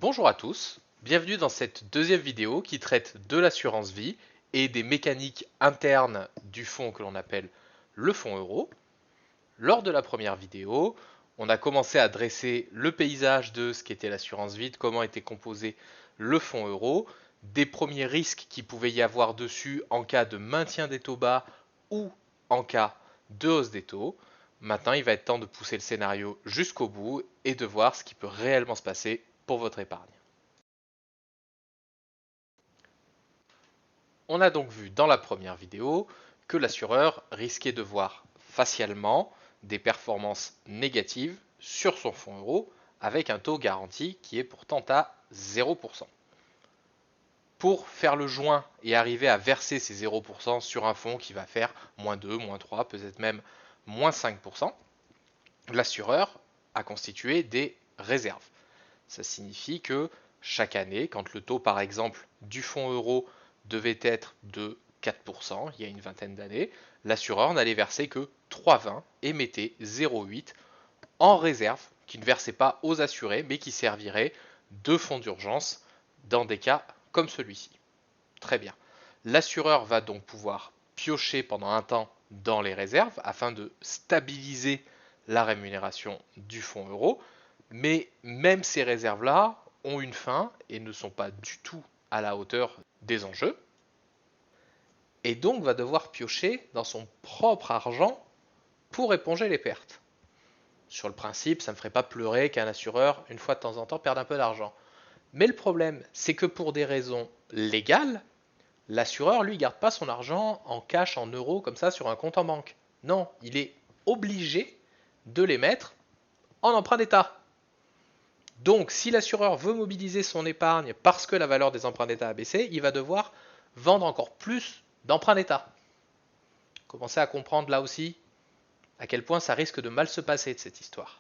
Bonjour à tous, bienvenue dans cette deuxième vidéo qui traite de l'assurance vie et des mécaniques internes du fonds que l'on appelle le fonds euro. Lors de la première vidéo, on a commencé à dresser le paysage de ce qu'était l'assurance vie, de comment était composé le fonds euro, des premiers risques qu'il pouvait y avoir dessus en cas de maintien des taux bas ou en cas de hausse des taux. Maintenant, il va être temps de pousser le scénario jusqu'au bout et de voir ce qui peut réellement se passer pour votre épargne. On a donc vu dans la première vidéo que l'assureur risquait de voir facialement des performances négatives sur son fonds euro avec un taux garanti qui est pourtant à 0%. Pour faire le joint et arriver à verser ces 0% sur un fonds qui va faire moins 2, moins 3, peut-être même moins 5%, l'assureur a constitué des réserves. Ça signifie que chaque année, quand le taux par exemple du fonds euro devait être de 4% il y a une vingtaine d'années, l'assureur n'allait verser que 3,20 et mettait 0,8 en réserve, qui ne versait pas aux assurés, mais qui servirait de fonds d'urgence dans des cas comme celui-ci. Très bien. L'assureur va donc pouvoir piocher pendant un temps dans les réserves afin de stabiliser la rémunération du fonds euro, mais même ces réserves-là ont une fin et ne sont pas du tout à la hauteur des enjeux, et donc va devoir piocher dans son propre argent pour éponger les pertes. Sur le principe, ça ne me ferait pas pleurer qu'un assureur, une fois de temps en temps, perde un peu d'argent. Mais le problème, c'est que pour des raisons légales, l'assureur, lui, garde pas son argent en cash, en euros, comme ça, sur un compte en banque. Non, il est obligé de les mettre en emprunt d'État. Donc, si l'assureur veut mobiliser son épargne parce que la valeur des emprunts d'État a baissé, il va devoir vendre encore plus d'emprunts d'État. Commencez à comprendre là aussi à quel point ça risque de mal se passer de cette histoire.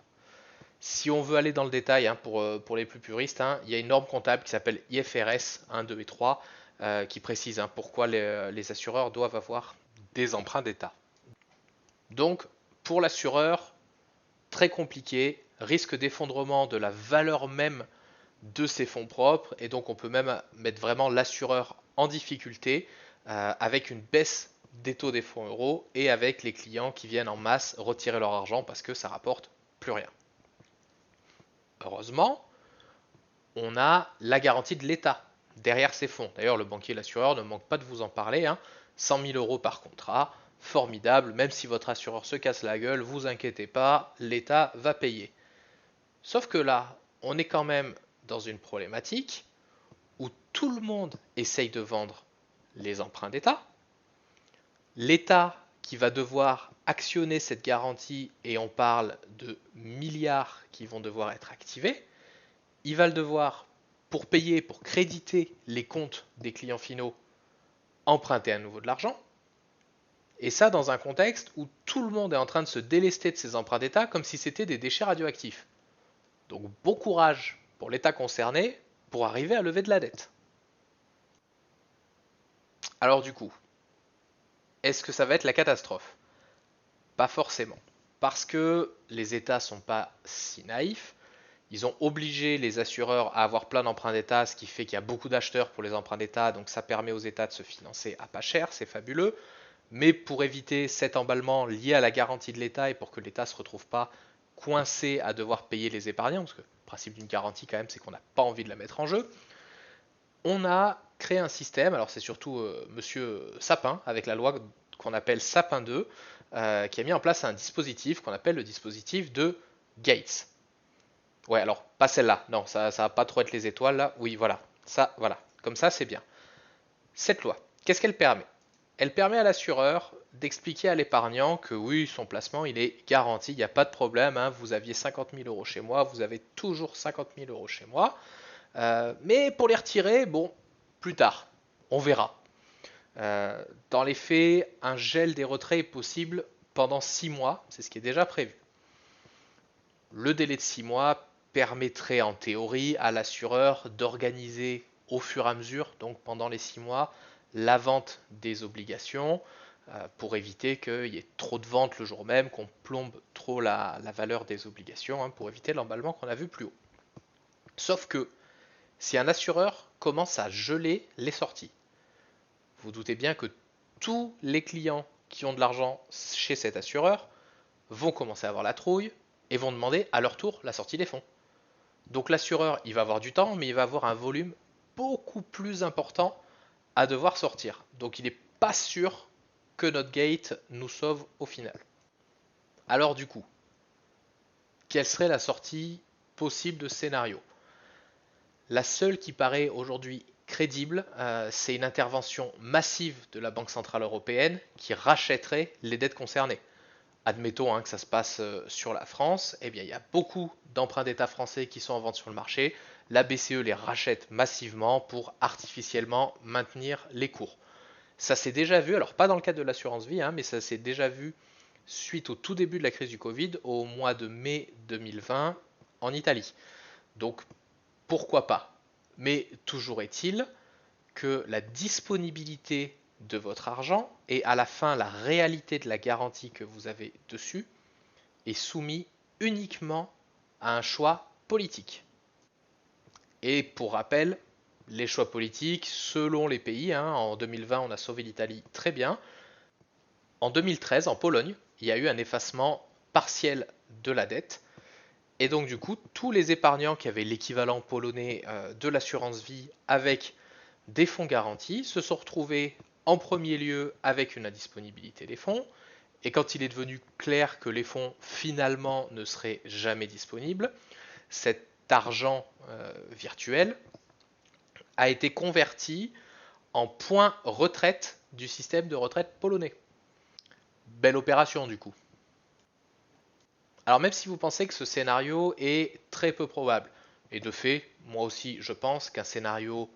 Si on veut aller dans le détail, pour les plus puristes, il y a une norme comptable qui s'appelle IFRS 1, 2 et 3 qui précise pourquoi les assureurs doivent avoir des emprunts d'État. Donc, pour l'assureur, très compliqué, risque d'effondrement de la valeur même de ses fonds propres, et donc on peut même mettre vraiment l'assureur en difficulté avec une baisse des taux des fonds euros et avec les clients qui viennent en masse retirer leur argent parce que ça rapporte plus rien. Heureusement, on a la garantie de l'État derrière ces fonds. D'ailleurs, le banquier et l'assureur ne manquent pas de vous en parler. 100 000 euros par contrat, formidable. Même si votre assureur se casse la gueule, vous inquiétez pas, l'État va payer. Sauf que là, on est quand même dans une problématique où tout le monde essaye de vendre les emprunts d'État. L'État qui va devoir actionner cette garantie, et on parle de milliards qui vont devoir être activés, il va le devoir pour payer, pour créditer les comptes des clients finaux, emprunter à nouveau de l'argent. Et ça dans un contexte où tout le monde est en train de se délester de ses emprunts d'État comme si c'était des déchets radioactifs. Donc bon courage pour l'État concerné pour arriver à lever de la dette. Alors du coup, est-ce que ça va être la catastrophe? Pas forcément. Parce que les États sont pas si naïfs. Ils ont obligé les assureurs à avoir plein d'emprunts d'État, ce qui fait qu'il y a beaucoup d'acheteurs pour les emprunts d'État, donc ça permet aux États de se financer à pas cher, c'est fabuleux. Mais pour éviter cet emballement lié à la garantie de l'État et pour que l'État ne se retrouve pas coincé à devoir payer les épargnants, parce que le principe d'une garantie quand même c'est qu'on n'a pas envie de la mettre en jeu, on a créé un système, alors c'est surtout Monsieur Sapin, avec la loi qu'on appelle Sapin 2, qui a mis en place un dispositif qu'on appelle le dispositif de Gates. Ouais, alors pas celle-là, non, ça va pas trop être les étoiles là, oui, voilà, ça, voilà, comme ça c'est bien. Cette loi, qu'est-ce qu'elle permet? Elle permet à l'assureur d'expliquer à l'épargnant que oui, son placement il est garanti, il n'y a pas de problème, vous aviez 50 000 euros chez moi, vous avez toujours 50 000 euros chez moi, mais pour les retirer, bon, plus tard, on verra. Dans les faits, un gel des retraits est possible pendant 6 mois, c'est ce qui est déjà prévu. Le délai de 6 mois permettrait en théorie à l'assureur d'organiser au fur et à mesure, donc pendant les 6 mois, la vente des obligations pour éviter qu'il y ait trop de ventes le jour même, qu'on plombe trop la valeur des obligations, pour éviter l'emballement qu'on a vu plus haut. Sauf que Si un assureur commence à geler les sorties, vous doutez bien que tous les clients qui ont de l'argent chez cet assureur vont commencer à avoir la trouille et vont demander à leur tour la sortie des fonds. Donc l'assureur, il va avoir du temps, mais il va avoir un volume beaucoup plus important à devoir sortir. Donc il n'est pas sûr que notre gate nous sauve au final. Alors du coup, quelle serait la sortie possible de ce scénario? La seule qui paraît aujourd'hui crédible, c'est une intervention massive de la Banque Centrale Européenne qui rachèterait les dettes concernées. Admettons que ça se passe sur la France, eh bien il y a beaucoup d'emprunts d'État français qui sont en vente sur le marché. La BCE les rachète massivement pour artificiellement maintenir les cours. Ça s'est déjà vu, alors pas dans le cadre de l'assurance vie, mais ça s'est déjà vu suite au tout début de la crise du Covid, au mois de mai 2020 en Italie. Donc pourquoi pas? Mais toujours est-il que la disponibilité de votre argent et à la fin la réalité de la garantie que vous avez dessus est soumis uniquement à un choix politique. Et pour rappel, les choix politiques selon les pays, en 2020 on a sauvé l'Italie très bien. En 2013 en Pologne, il y a eu un effacement partiel de la dette. Et donc du coup, tous les épargnants qui avaient l'équivalent polonais de l'assurance vie avec des fonds garantis se sont retrouvés en premier lieu avec une indisponibilité des fonds. Et quand il est devenu clair que les fonds finalement ne seraient jamais disponibles, cet argent virtuel a été converti en points retraite du système de retraite polonais. Belle opération du coup. Alors même si vous pensez que ce scénario est très peu probable, et de fait, moi aussi je pense qu'un scénario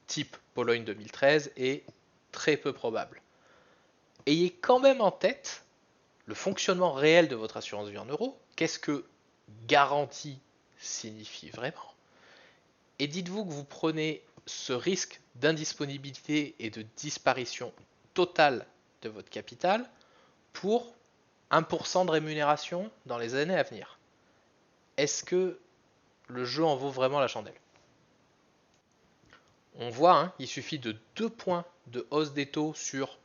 type Pologne 2013 est très peu probable. Ayez quand même en tête le fonctionnement réel de votre assurance vie en euros. Qu'est-ce que garantie signifie vraiment? Et dites-vous que vous prenez ce risque d'indisponibilité et de disparition totale de votre capital pour 1% de rémunération dans les années à venir. Est-ce que le jeu en vaut vraiment la chandelle? On voit, il suffit de 2 points de hausse des taux sur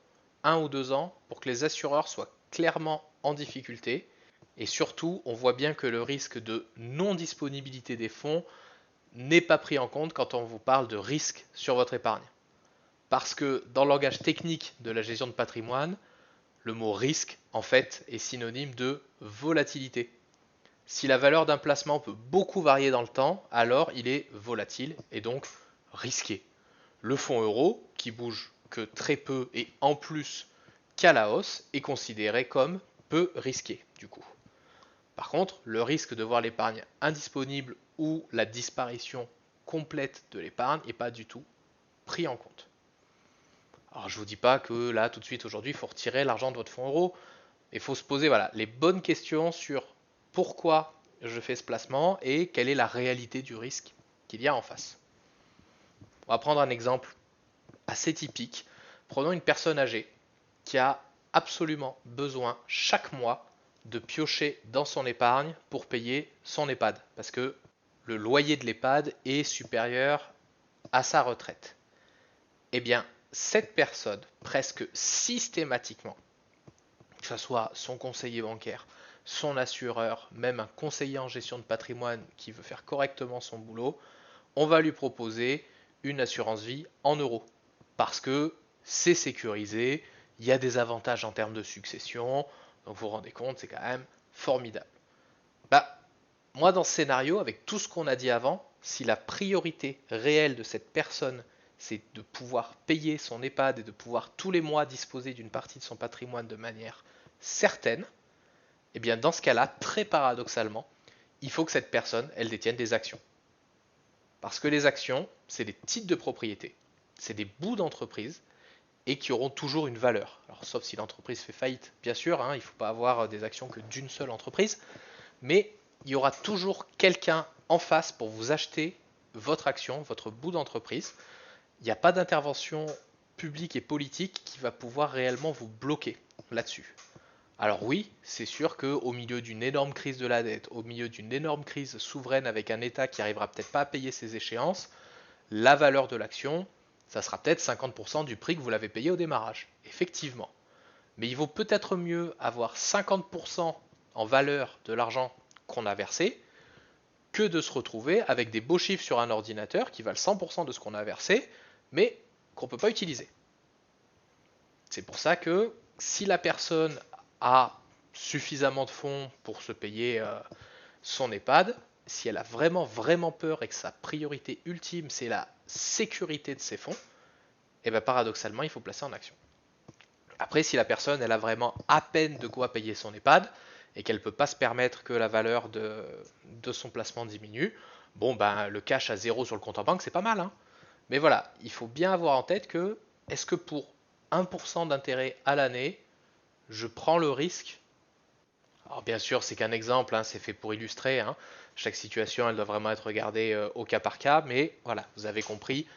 1 ou 2 ans pour que les assureurs soient clairement en difficulté. Et surtout, on voit bien que le risque de non-disponibilité des fonds n'est pas pris en compte quand on vous parle de risque sur votre épargne. Parce que dans le langage technique de la gestion de patrimoine, le mot risque, en fait, est synonyme de volatilité. Si la valeur d'un placement peut beaucoup varier dans le temps, alors il est volatile et donc risqué. Le fonds euro, qui bouge que très peu et en plus qu'à la hausse, est considéré comme peu risqué du coup. Par contre, le risque de voir l'épargne indisponible ou la disparition complète de l'épargne n'est pas du tout pris en compte. Alors je ne vous dis pas que là tout de suite aujourd'hui il faut retirer l'argent de votre fonds euro. Il faut se poser les bonnes questions sur pourquoi je fais ce placement et quelle est la réalité du risque qu'il y a en face. On va prendre un exemple assez typique. Prenons une personne âgée qui a absolument besoin chaque mois de piocher dans son épargne pour payer son EHPAD parce que le loyer de l'EHPAD est supérieur à sa retraite. Eh bien, cette personne, presque systématiquement, que ce soit son conseiller bancaire, son assureur, même un conseiller en gestion de patrimoine qui veut faire correctement son boulot, on va lui proposer une assurance vie en euros. Parce que c'est sécurisé, il y a des avantages en termes de succession, donc vous vous rendez compte, c'est quand même formidable. Moi dans ce scénario, avec tout ce qu'on a dit avant, si la priorité réelle de cette personne, c'est de pouvoir payer son EHPAD et de pouvoir tous les mois disposer d'une partie de son patrimoine de manière certaine, eh bien dans ce cas-là, très paradoxalement, il faut que cette personne, elle détienne des actions. Parce que les actions, c'est des titres de propriété, c'est des bouts d'entreprise et qui auront toujours une valeur. Alors sauf si l'entreprise fait faillite, bien sûr, il ne faut pas avoir des actions que d'une seule entreprise, mais il y aura toujours quelqu'un en face pour vous acheter votre action, votre bout d'entreprise. Il n'y a pas d'intervention publique et politique qui va pouvoir réellement vous bloquer là-dessus. Alors oui, c'est sûr qu'au milieu d'une énorme crise de la dette, au milieu d'une énorme crise souveraine avec un État qui arrivera peut-être pas à payer ses échéances, la valeur de l'action, ça sera peut-être 50% du prix que vous l'avez payé au démarrage, effectivement. Mais il vaut peut-être mieux avoir 50% en valeur de l'argent qu'on a versé que de se retrouver avec des beaux chiffres sur un ordinateur qui valent 100% de ce qu'on a versé, mais qu'on ne peut pas utiliser. C'est pour ça que si la personne a suffisamment de fonds pour se payer son EHPAD, si elle a vraiment peur et que sa priorité ultime c'est la sécurité de ses fonds, et bien paradoxalement il faut placer en action. Après, si la personne elle a vraiment à peine de quoi payer son EHPAD et qu'elle ne peut pas se permettre que la valeur de son placement diminue, bon ben le cash à zéro sur le compte en banque c'est pas mal, hein. Mais voilà, il faut bien avoir en tête que est-ce que pour 1% d'intérêt à l'année, je prends le risque? Alors bien sûr, c'est qu'un exemple, hein, c'est fait pour illustrer, hein. Chaque situation, elle doit vraiment être regardée au cas par cas, mais voilà, vous avez compris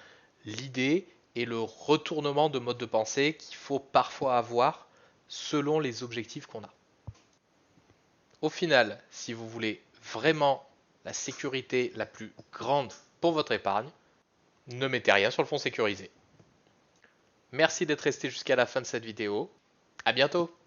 l'idée et le retournement de mode de pensée qu'il faut parfois avoir selon les objectifs qu'on a. Au final, si vous voulez vraiment la sécurité la plus grande pour votre épargne, ne mettez rien sur le fonds sécurisé. Merci d'être resté jusqu'à la fin de cette vidéo. À bientôt!